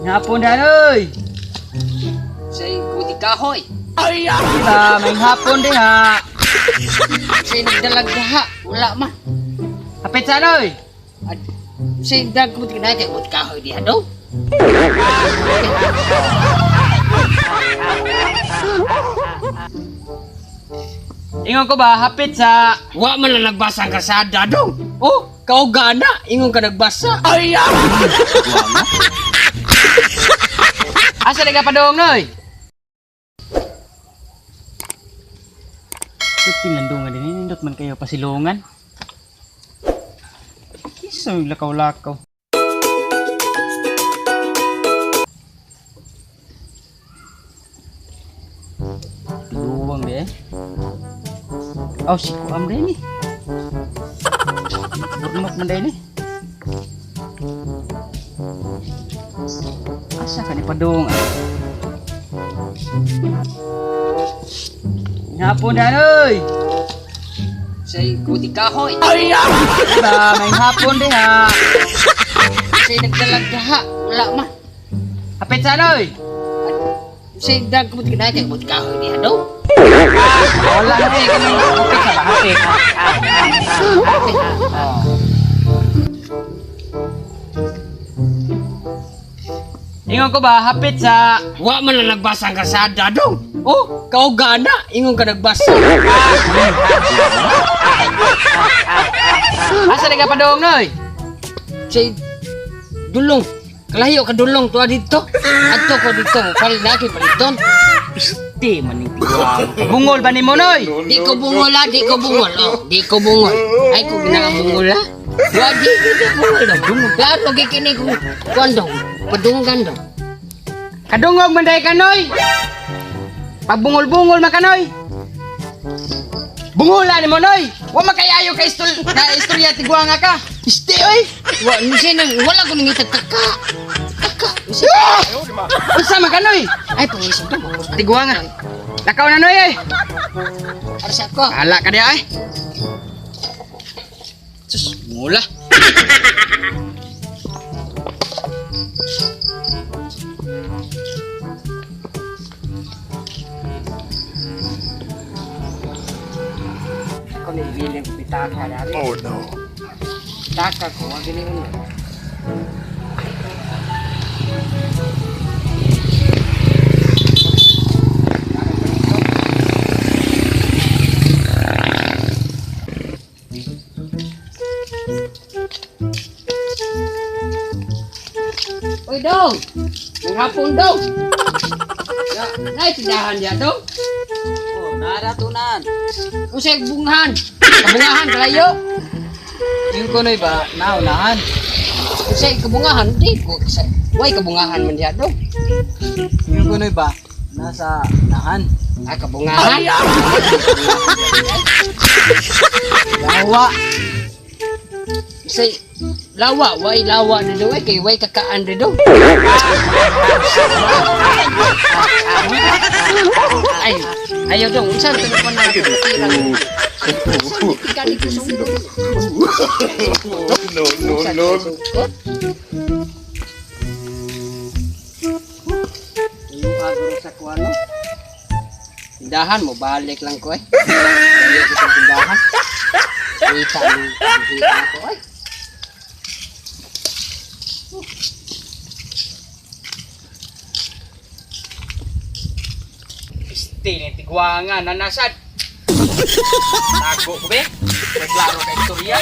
Hapon danoy. Say kuti kahoy. Diba, may hapon di ha. Say nagdalag ha. Wala man. Hapit sa anoy. Say dag kuti na kay kuti kahoy diha daw. Ingon ko ba, hapit sa... Wa man lang nagbasa ang kasada daw. Oh, kaugana. Ingon ka nagbasa. Asa di ka padong, noy? Pati landungan din, nindot man kayo pasilungan. Isa yung lakaw-lakaw. Tiluwang di eh. Oh, si Kuam din eh. Burmak man din eh. Asa ka ni padong? Hapon danoy. Say kuti kahoy. Diba, may hapon di ha. Say nagdalag ha. Wala man. Hapit sa anoy. Say dag kuti na kay kuti kahoy diha daw. Wala na eh, kami hapit sa ba? Hapit. Ingon ko ba, hapit sa... Wa man lang nagbasa ang kasada daw. Oh, kaugana. Ingon ka nagbasa. Asa di ka padong, noy? Say dulong. Kalayo ka dulong tuwa dito. Adto ko dito. Palit na akin paliton. Di man yung tiwang. Bungol ba ni mo, noy? Di ko bungol ha. Di ko bungol. Oh, di ko bungol. Ay ko ginakabungol ha. Wa di bungol daw. Bungol. Klaro kikini ko. Kondong. Padunggan daw. Kadungog man dahi ka, noy. Pagbungol-bungol man ka, noy. Bungola ni mo, noy. Wa makayayo ka istorya tiguanga ka. Isti, oy. Wala ko nangitag taka. Taka. Unsa man ka, noy? Ay, pangisip to. Tiguanga. Lakaw na, noy, eh. Arsa ko. Hala ka diya, eh. Sus, mula. Ako nagbilang pitaka dari. Oh no. Pitaka ko. Wag gini ulo. Uy, dong! May hapon, dong! Nay, tindahan niya, dong! Oh, naratunan. Usay bungahan! Kabungahan, kalayo! Yung kunoy ba, naunahan. Usay kabungahan, di ko. Way kabungahan man niya, dong! Yung kunoy ba, nasa nahan. Ah, kabungahan! Lawa. Usay, lawa, way lawa na daw, kay way kakaan na daw. Ay, ayaw dong, unsan telepon na ako. No. Yung agro sa kuano. Tindahan mo, balik lang ko eh. Balik ko sa tindahan. Kita ko eh. Isti ni tiguanga nanasad. Tago ko be. Reklaro ka istorya.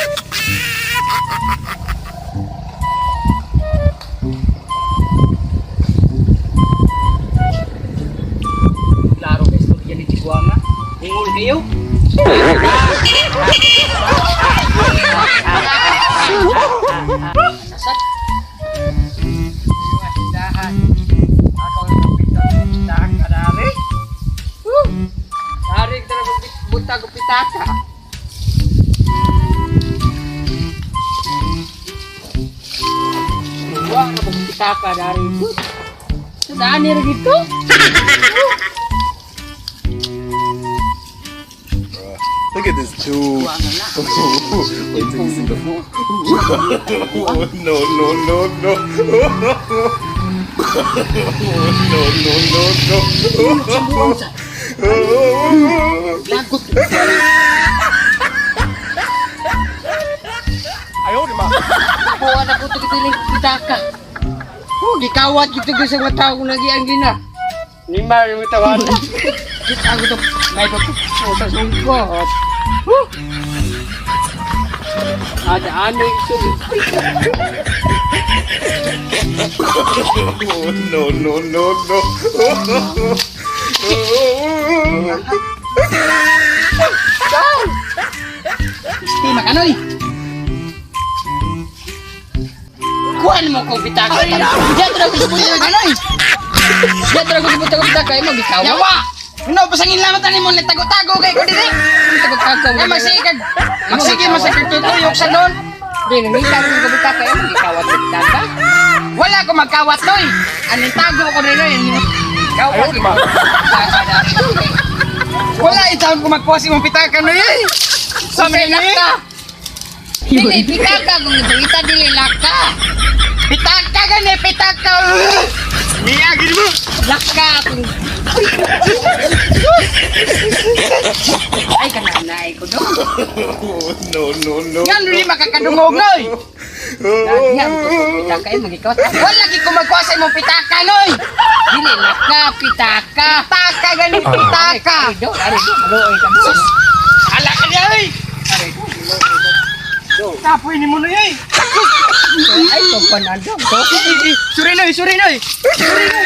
Klaro ka istorya ni tiguanga. Ingol kayo. Nasad? Tindahan. Ako ang pindahan ka dari. Dari kita buta ko pitaka. Wah, napagpitaka dari ito. Saan nila gitu? Look at this tube. Kuwangan na. Wait till you see the. Mo. Oh, no, no, no, no. No, no, no, no. Lagot. Buwan ako ito kitiling pitaka. Oh, gikawat gitu guys ang matao kung lagi ang gina. Lima yung tawan. Kita ako ito. May pagpupo sa sungkot. Ada ano ito. Oh, no, no, no, no. Isti makanoy. Kuhan mo ko pitaka. Diyan ko sibuya kanoy. Diyan ko sibuya pitaka mo gikawa. Yawa. No, pasangin lamang tani mo netago-tago kay ko diri. Tago-tago. Nga magsikag. Magsige masakit tutuyok sa doon. Di, namita ko pitaka mo gikawat sa pitaka. Wala ko magkawat noy. Aning tago ko rin noy. Kawat ko. Wala itaon ko magkuwasi mong pitaka noy. Sa ka. Dili, pitaka kung ita dili laka. Pitaka gani pitaka. Mia, gini mo. Laka kung Ay kananay ko do. Oh, no, no, no. Yan rin makakadungog noy. Yan, pitaka mo gikawat. Wala gi ko magkuwasi mong pitaka noy. Dili laka, pitaka. Pitaka gani pitaka. Do, ari do, maluoy ka. Ala ka niya oy. Tapoy ni mo noy ay. Ay, pagpanado. Suri noy, suri noy. Suri noy.